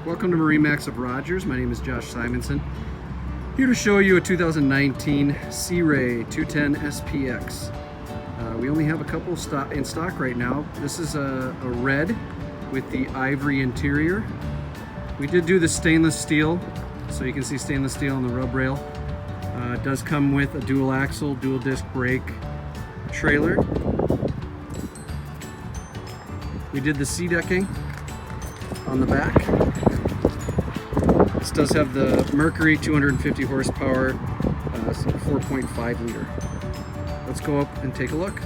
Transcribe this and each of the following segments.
Welcome to MarineMax of Rogers. My name is Josh Simonson. Here to show you a 2019 Sea Ray 210 SPX. We only have a couple in stock right now. This is a red with the ivory interior. We did do the stainless steel, so you can see stainless steel on the rub rail. It does come with a dual axle, dual disc brake trailer. We did the sea decking on the back. This does have the Mercury 250 horsepower, 4.5 liter. Let's go up and take a look.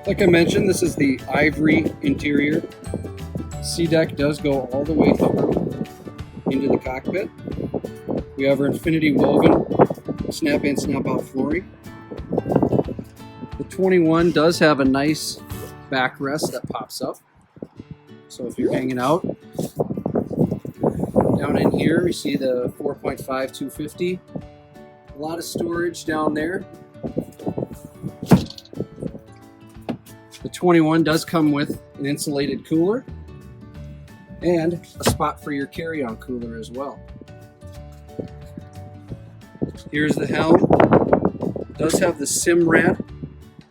Like I mentioned, this is the ivory interior. Sea deck does go all the way through into the cockpit. We have our infinity woven snap-in, snap-out flooring. The 21 does have a nice backrest that pops up. So if you're hanging out, down in here we see the 4.5 250. A lot of storage down there. The 21 does come with an insulated cooler and a spot for your carry-on cooler as well. Here's the helm. It does have the SIMRAD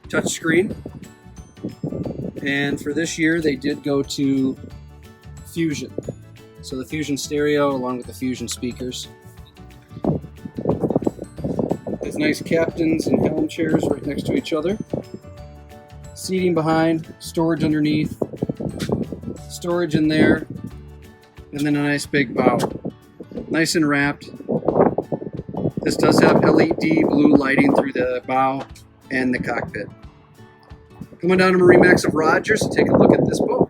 touchscreen. And for this year, they did go to Fusion. So the Fusion stereo along with the Fusion speakers. There's nice captains and helm chairs right next to each other. Seating behind, storage underneath, storage in there, and then a nice big bow. Nice and wrapped. This does have LED blue lighting through the bow and the cockpit. Come on down to MarineMax of Rogers to take a look at this boat.